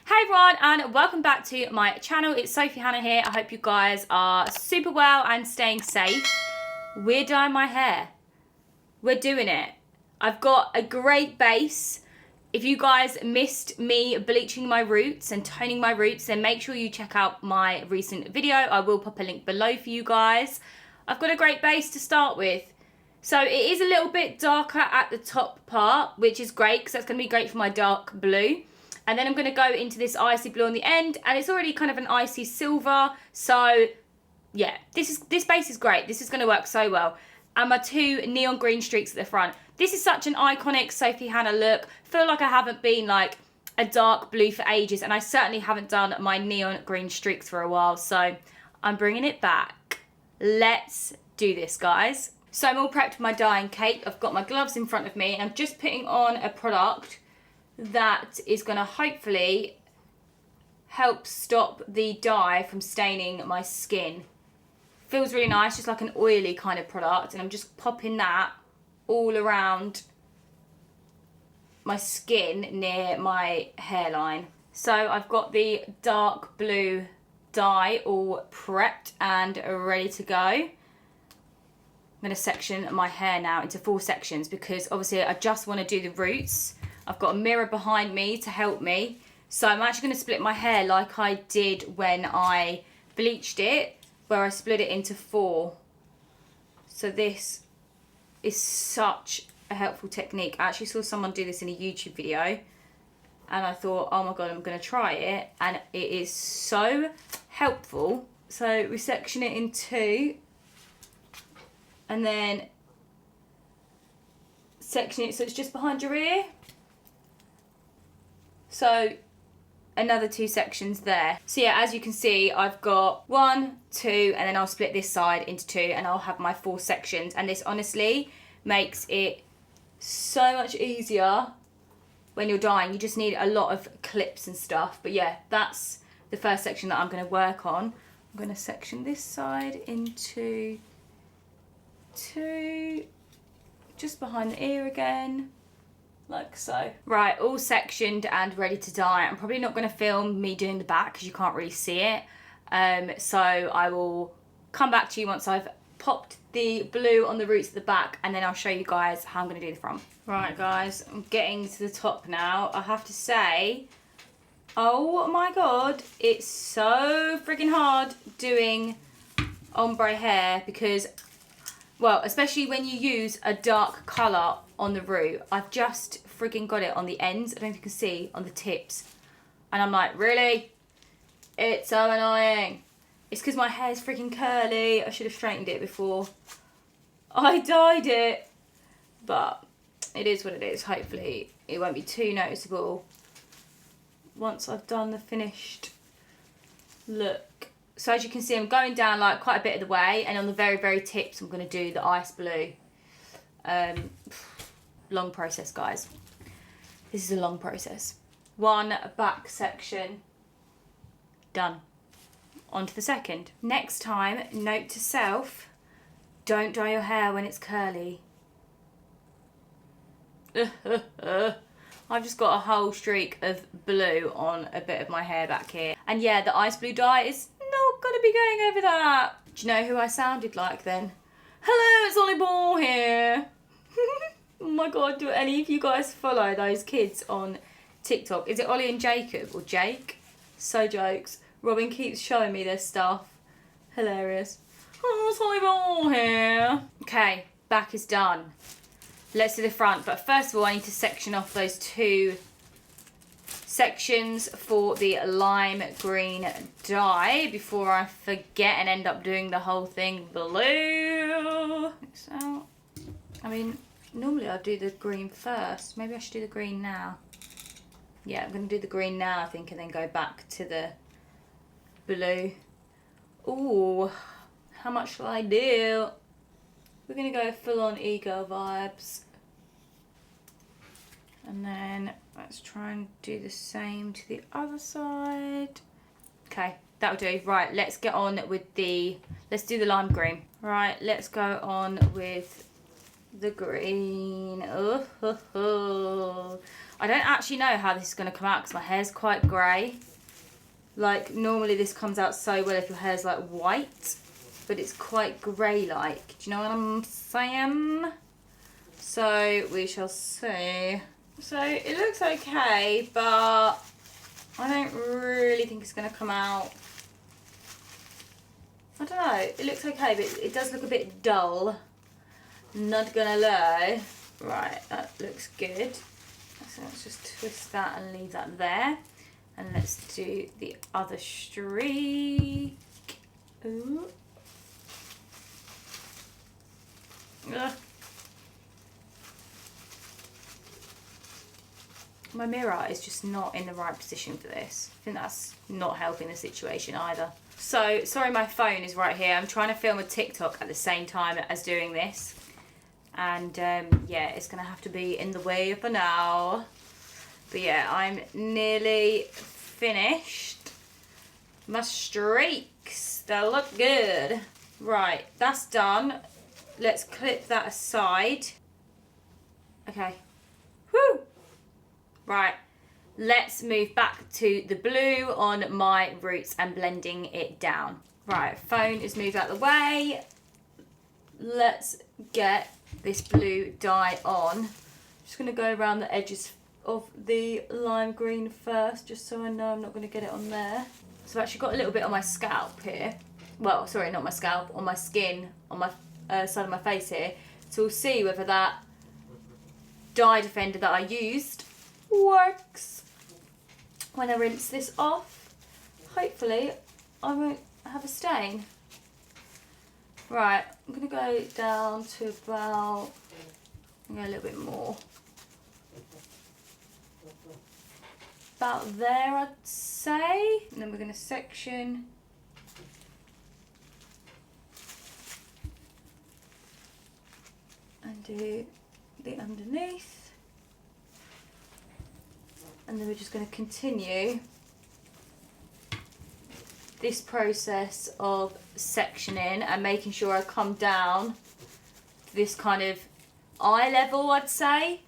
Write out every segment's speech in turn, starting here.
Hey everyone, and welcome back to my channel. It's Sophie Hannah here. I hope you guys are super well and staying safe. We're dyeing my hair. We're doing it. I've got a great base. If you guys missed me bleaching my roots and toning my roots, then make sure you check out my recent video. I will pop a link below for you guys. I've got a great base to start with. So it is a little bit darker at the top part, which is great because that's going to be great for my dark blue. And then I'm going to go into this icy blue on the end, and it's already kind of an icy silver. So yeah, this base is great. This is going to work so well. And my two neon green streaks at the front. This is such an iconic Sophie Hannah look. Feel like I haven't been like a dark blue for ages, and I certainly haven't done my neon green streaks for a while. So I'm bringing it back. Let's do this, guys. So I'm all prepped for my dyeing cake. I've got my gloves in front of me, and I'm just putting on a product that is going to hopefully help stop the dye from staining my skin. Feels really nice, just like an oily kind of product, and I'm just popping that all around my skin near my hairline. So I've got the dark blue dye all prepped and ready to go. I'm going to section my hair now into 4 sections because obviously I just want to do the roots. I've got a mirror behind me to help me. So I'm actually going to split my hair like I did when I bleached it, where I split it into 4. So this is such a helpful technique. I actually saw someone do this in a YouTube video, and I thought, oh my God, I'm going to try it. And it is so helpful. So we section it in 2. And then section it so it's just behind your ear. So another 2 sections there. So yeah, as you can see, I've got 1, 2, and then I'll split this side into 2, and I'll have my 4 sections. And this honestly makes it so much easier when you're dyeing. You just need a lot of clips and stuff. But yeah, that's the first section that I'm going to work on. I'm going to section this side into 2, just behind the ear again. Like so. Right, all sectioned and ready to dye. I'm probably not going to film me doing the back because you can't really see it. So I will come back to you once I've popped the blue on the roots at the back, and then I'll show you guys how I'm going to do the front. Right guys, I'm getting to the top now. I have to say, oh my God, it's so freaking hard doing ombre hair because, well, especially when you use a dark colour on the root. I've just frigging got it on the ends. I don't know if you can see, on the tips. And I'm like, really? It's so annoying. It's because my hair's freaking curly. I should have straightened it before I dyed it. But it is what it is. Hopefully it won't be too noticeable once I've done the finished look. So as you can see, I'm going down like quite a bit of the way, and on the very, very tips, I'm going to do the ice blue. Long process, guys. This is a long process. 1 back section done. On to the second. Next time, note to self, don't dye your hair when it's curly. I've just got a whole streak of blue on a bit of my hair back here. And yeah, the ice blue dye is not going to be going over that. Do you know who I sounded like then? Hello, it's Ollie Ball here. Oh my God, do any of you guys follow those kids on TikTok? Is it Ollie and Jacob or Jake? So jokes. Robin keeps showing me their stuff. Hilarious. Oh, it's Ollie Ball here. Okay, back is done. Let's do the front. But first of all, I need to section off those 2 sections for the lime green dye before I forget and end up doing the whole thing blue. So, I mean, normally I'd do the green first. Maybe I should do the green now. Yeah, I'm going to do the green now, I think, and then go back to the blue. Ooh, how much shall I do? We're going to go full on ego vibes. And then let's try and do the same to the other side. Okay, that'll do. Right, let's get on with let's do the lime green. Right, let's go on with the green. Oh, ho, ho. I don't actually know how this is going to come out because my hair's quite grey. Like, normally this comes out so well if your hair's like white, but it's quite grey-like. Do you know what I'm saying? So we shall see. So it looks okay, but I don't really think it's going to come out. I don't know. It looks okay, but it does look a bit dull. Not gonna lie. Right, that looks good. So let's just twist that and leave that there. And let's do the other streak. Ooh. Ugh. My mirror is just not in the right position for this. I think that's not helping the situation either. So, sorry my phone is right here. I'm trying to film a TikTok at the same time as doing this. And yeah, it's going to have to be in the way for now. But yeah, I'm nearly finished. My streaks, they look good. Right, that's done. Let's clip that aside. Okay. Woo! Right, let's move back to the blue on my roots and blending it down. Right, phone is moved out of the way. Let's get this blue dye on. Just going to go around the edges of the lime green first, just so I know I'm not going to get it on there. So I've actually got a little bit on my scalp here. Well, sorry, not my scalp, on my skin, on my side of my face here. So we'll see whether that dye defender that I used works. When I rinse this off, hopefully I won't have a stain. Right, I'm going to go down to about, a little bit more. About there, I'd say. And then we're going to section. And do the underneath. And then we're just going to continue this process of sectioning and making sure I come down to this kind of eye level, I'd say.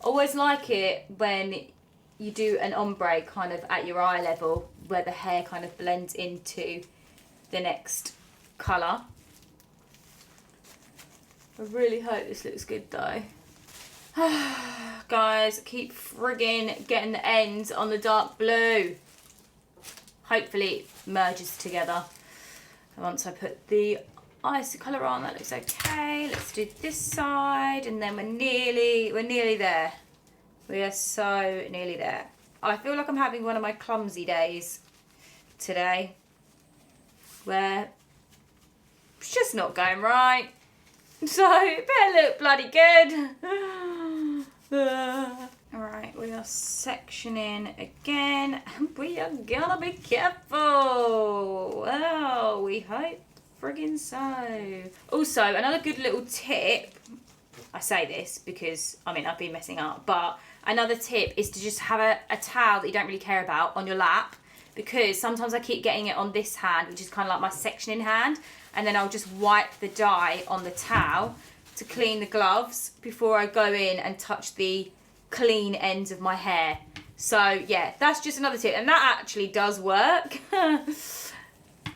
Always like it when you do an ombre kind of at your eye level, where the hair kind of blends into the next colour. I really hope this looks good though. Guys, keep frigging getting the ends on the dark blue. Hopefully it merges together. And once I put the icy colour on, that looks okay. Let's do this side, and then we're nearly there. We are so nearly there. I feel like I'm having one of my clumsy days today, where it's just not going right. So it better look bloody good. Alright, we are sectioning again, and we are gonna be careful. Well, we hope friggin' so. Also, another good little tip, I say this because, I mean, I've been messing up, but another tip is to just have a towel that you don't really care about on your lap, because sometimes I keep getting it on this hand, which is kind of like my sectioning hand, and then I'll just wipe the dye on the towel to clean the gloves before I go in and touch the clean ends of my hair. So yeah, that's just another tip, and that actually does work.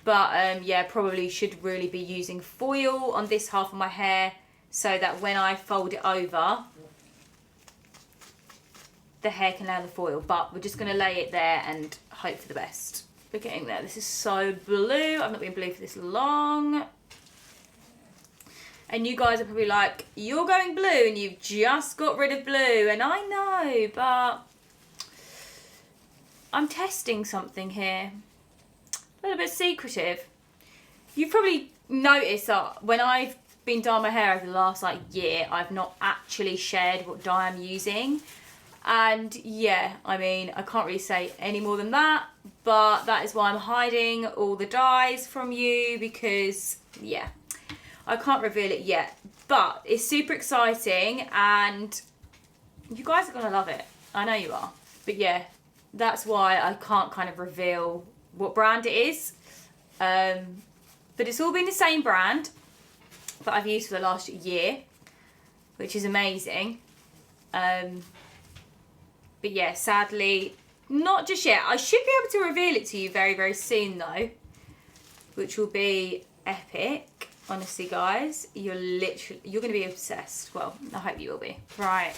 But yeah, probably should really be using foil on this half of my hair so that when I fold it over, the hair can lay on the foil. But we're just going to lay it there and hope for the best. We're getting there. This is so blue. I've not been blue for this long. And you guys are probably like, you're going blue and you've just got rid of blue. And I know, but I'm testing something here. A little bit secretive. You've probably noticed that when I've been dyeing my hair over the last year, I've not actually shared what dye I'm using. And yeah, I mean, I can't really say any more than that, but that is why I'm hiding all the dyes from you, because yeah, I can't reveal it yet. But it's super exciting and you guys are gonna love it. I know you are. But yeah, that's why I can't kind of reveal what brand it is. But it's all been the same brand that I've used for the last year, which is amazing. But yeah, sadly, not just yet. I should be able to reveal it to you very, very soon though, which will be epic. Honestly, guys, you're going to be obsessed. Well, I hope you will be. Right,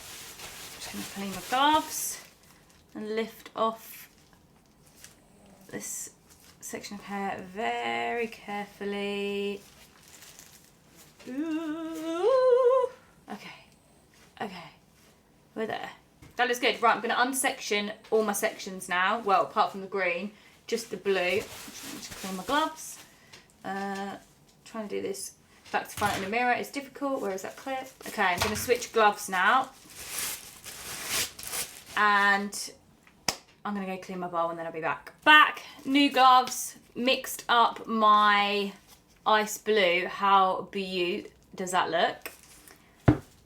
just going to clean my gloves and lift off this section of hair very carefully. Ooh. Okay, we're there. That looks good. Right, I'm going to unsection all my sections now. Well, apart from the green, just the blue. Just clean my gloves. Trying to do this back to front in the mirror is difficult. Where is that clip? Okay, I'm going to switch gloves now. And I'm going to go clean my bowl and then I'll be back. New gloves, mixed up my ice blue. How beaut does that look?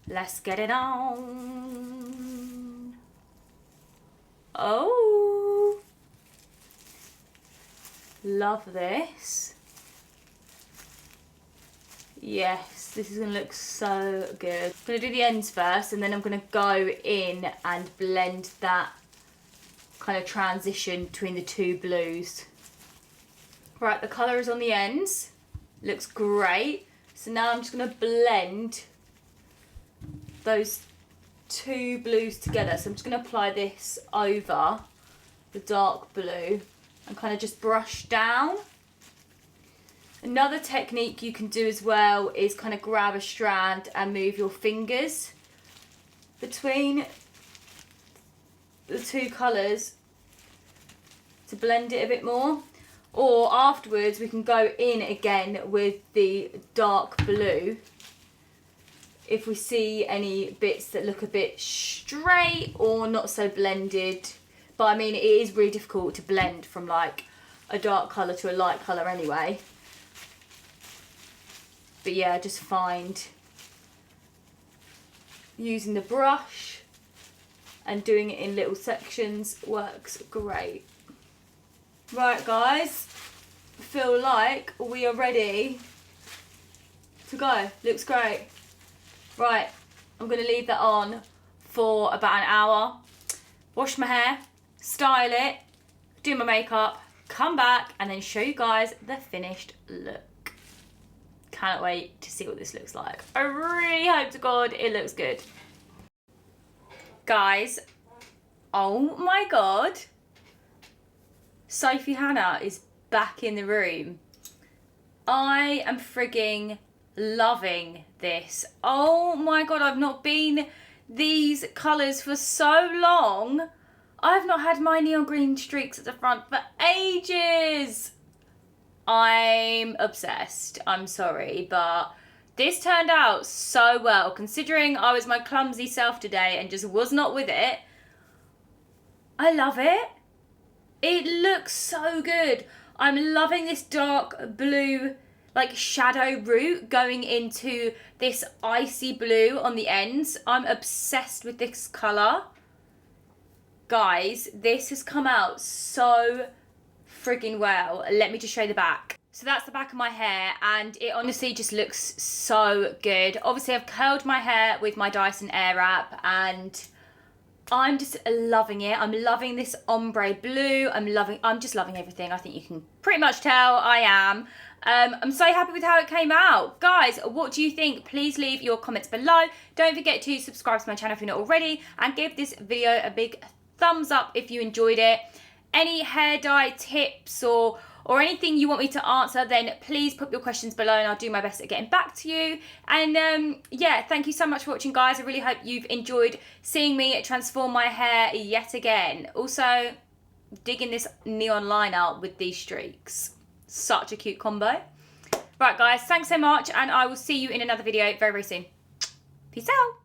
Let's get it on. Oh, love this. Yes, this is going to look so good. I'm going to do the ends first and then I'm going to go in and blend that kind of transition between the two blues. Right, the colour is on the ends. Looks great. So now I'm just going to blend those two blues together. So I'm just going to apply this over the dark blue and kind of just brush down. Another technique you can do as well is kind of grab a strand and move your fingers between the two colours to blend it a bit more. Or afterwards we can go in again with the dark blue if we see any bits that look a bit straight or not so blended. But I mean, it is really difficult to blend from like a dark colour to a light colour anyway. But yeah, just find using the brush and doing it in little sections works great. Right guys, feel like we are ready to go. Looks great. Right, I'm going to leave that on for about an hour. Wash my hair, style it, do my makeup, come back and then show you guys the finished look. Cannot wait to see what this looks like. I really hope to God it looks good. Guys, oh my God. Sophie Hannah is back in the room. I am frigging loving this. Oh my God, I've not been these colours for so long. I've not had my neon green streaks at the front for ages. I'm obsessed. I'm sorry, but this turned out so well. Considering I was my clumsy self today and just was not with it, I love it. It looks so good. I'm loving this dark blue, like shadow root going into this icy blue on the ends. I'm obsessed with this colour. Guys, this has come out so frigging well. Let me just show the back. So that's the back of my hair and it honestly just looks so good. Obviously I've curled my hair with my Dyson Airwrap and I'm just loving it. I'm loving this ombre blue. I'm just loving everything. I think you can pretty much tell I am. I'm so happy with how it came out. Guys, what do you think? Please leave your comments below. Don't forget to subscribe to my channel if you're not already and give this video a big thumbs up if you enjoyed it. Any hair dye tips or anything you want me to answer, then please put your questions below and I'll do my best at getting back to you. And yeah, thank you so much for watching, guys. I really hope you've enjoyed seeing me transform my hair yet again. Also, digging this neon line out with these streaks. Such a cute combo. Right, guys, thanks so much and I will see you in another video very, very soon. Peace out.